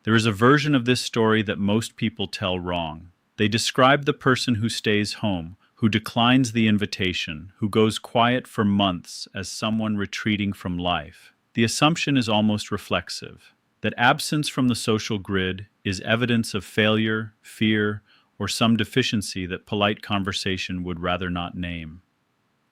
There is a version of this story that most people tell wrong. They describe the person who stays home, who declines the invitation, who goes quiet for months as someone retreating from life. The assumption is almost reflexive, that absence from the social grid is evidence of failure, fear, or some deficiency that polite conversation would rather not name.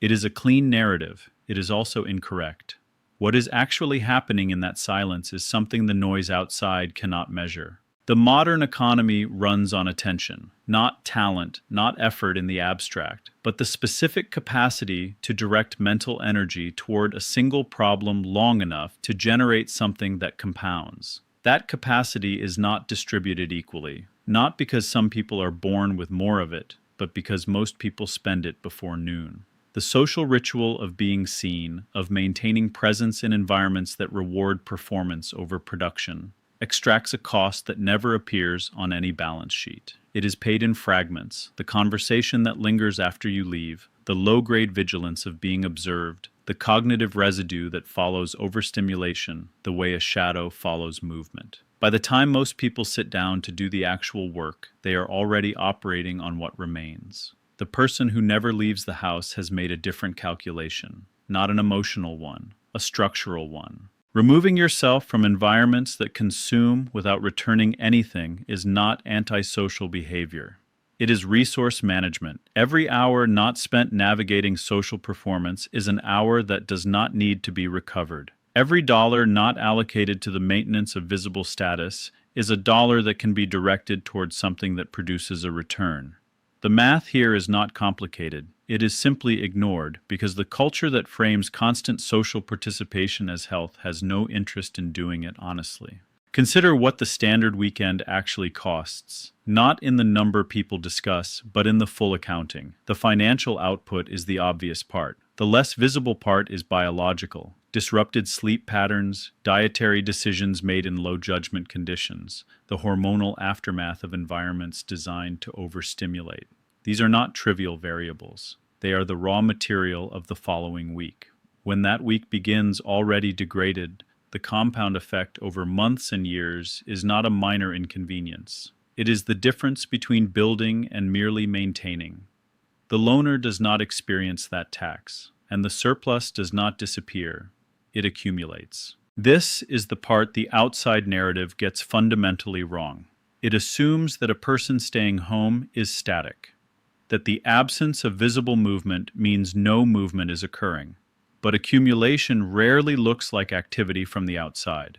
It is a clean narrative. It is also incorrect. What is actually happening in that silence is something the noise outside cannot measure. The modern economy runs on attention, not talent, not effort in the abstract, but the specific capacity to direct mental energy toward a single problem long enough to generate something that compounds. That capacity is not distributed equally, not because some people are born with more of it, but because most people spend it before noon. The social ritual of being seen, of maintaining presence in environments that reward performance over production, extracts a cost that never appears on any balance sheet. It is paid in fragments, the conversation that lingers after you leave, the low-grade vigilance of being observed, the cognitive residue that follows overstimulation, the way a shadow follows movement. By the time most people sit down to do the actual work, they are already operating on what remains. The person who never leaves the house has made a different calculation, not an emotional one, a structural one. Removing yourself from environments that consume without returning anything is not antisocial behavior. It is resource management. Every hour not spent navigating social performance is an hour that does not need to be recovered. Every dollar not allocated to the maintenance of visible status is a dollar that can be directed towards something that produces a return. The math here is not complicated. It is simply ignored because the culture that frames constant social participation as health has no interest in doing it honestly. Consider what the standard weekend actually costs, not in the number people discuss, but in the full accounting. The financial output is the obvious part. The less visible part is biological. Disrupted sleep patterns, dietary decisions made in low judgment conditions, the hormonal aftermath of environments designed to overstimulate. These are not trivial variables. They are the raw material of the following week. When that week begins already degraded, the compound effect over months and years is not a minor inconvenience. It is the difference between building and merely maintaining. The loner does not experience that tax, and the surplus does not disappear. It accumulates. This is the part the outside narrative gets fundamentally wrong. It assumes that a person staying home is static, that the absence of visible movement means no movement is occurring. But accumulation rarely looks like activity from the outside.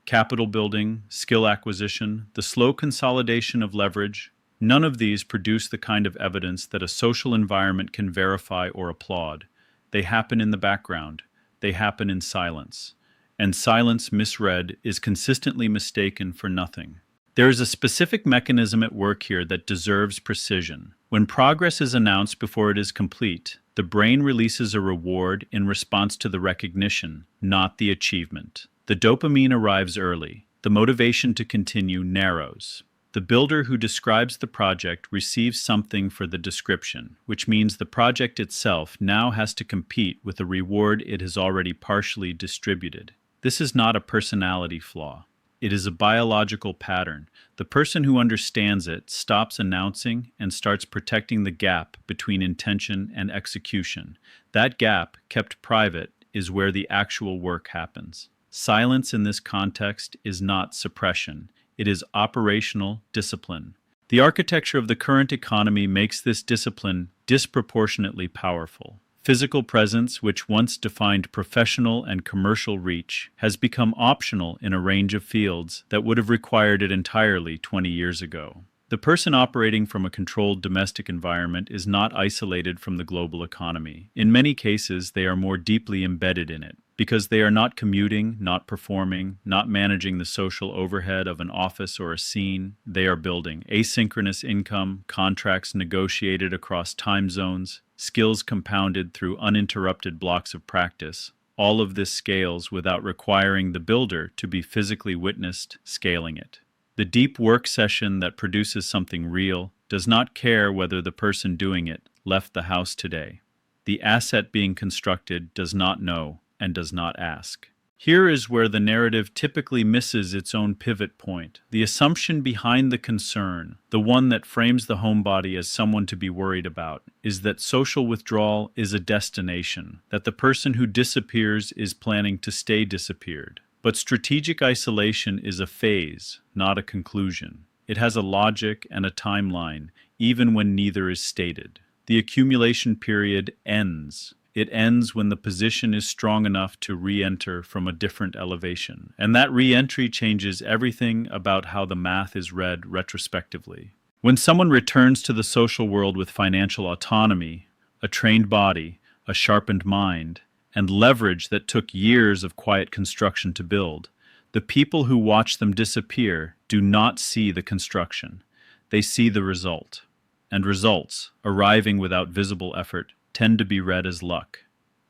Capital building, skill acquisition, the slow consolidation of leverage, none of these produce the kind of evidence that a social environment can verify or applaud. They happen in the background. They happen in silence. And silence misread is consistently mistaken for nothing. There is a specific mechanism at work here that deserves precision. When progress is announced before it is complete, the brain releases a reward in response to the recognition, not the achievement. The dopamine arrives early. The motivation to continue narrows. The builder who describes the project receives something for the description, which means the project itself now has to compete with a reward it has already partially distributed. This is not a personality flaw. It is a biological pattern. The person who understands it stops announcing and starts protecting the gap between intention and execution. That gap, kept private, is where the actual work happens. Silence in this context is not suppression. It is operational discipline. The architecture of the current economy makes this discipline disproportionately powerful. Physical presence, which once defined professional and commercial reach, has become optional in a range of fields that would have required it entirely 20 years ago. The person operating from a controlled domestic environment is not isolated from the global economy. In many cases, they are more deeply embedded in it, because they are not commuting, not performing, not managing the social overhead of an office or a scene. They are building asynchronous income, contracts negotiated across time zones, skills compounded through uninterrupted blocks of practice. All of this scales without requiring the builder to be physically witnessed scaling it. The deep work session that produces something real does not care whether the person doing it left the house today. The asset being constructed does not know and does not ask. Here is where the narrative typically misses its own pivot point. The assumption behind the concern, the one that frames the homebody as someone to be worried about, is that social withdrawal is a destination, that the person who disappears is planning to stay disappeared. But strategic isolation is a phase, not a conclusion. It has a logic and a timeline, even when neither is stated. The accumulation period ends. It ends when the position is strong enough to re-enter from a different elevation. And that re-entry changes everything about how the math is read retrospectively. When someone returns to the social world with financial autonomy, a trained body, a sharpened mind, and leverage that took years of quiet construction to build, the people who watch them disappear do not see the construction. They see the result. And results, arriving without visible effort, tend to be read as luck,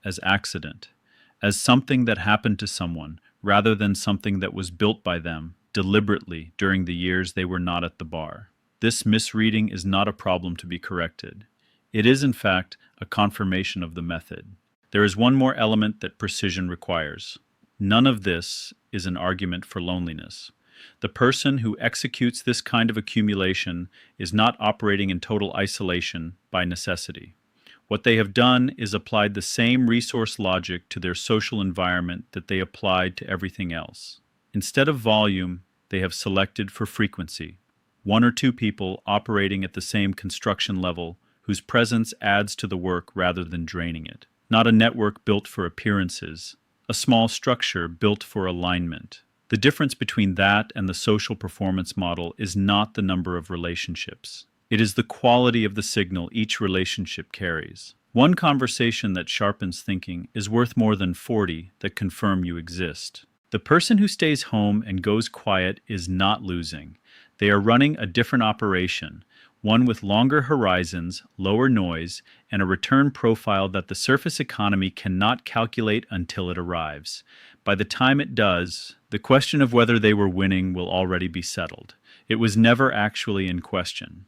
as accident, as something that happened to someone, rather than something that was built by them deliberately during the years they were not at the bar. This misreading is not a problem to be corrected. It is, in fact, a confirmation of the method. There is one more element that precision requires. None of this is an argument for loneliness. The person who executes this kind of accumulation is not operating in total isolation by necessity. What they have done is applied the same resource logic to their social environment that they applied to everything else. Instead of volume, they have selected for frequency. One or two people operating at the same construction level whose presence adds to the work rather than draining it. Not a network built for appearances, a small structure built for alignment. The difference between that and the social performance model is not the number of relationships. It is the quality of the signal each relationship carries. One conversation that sharpens thinking is worth more than 40 that confirm you exist. The person who stays home and goes quiet is not losing. They are running a different operation, one with longer horizons, lower noise, and a return profile that the surface economy cannot calculate until it arrives. By the time it does, the question of whether they were winning will already be settled. It was never actually in question.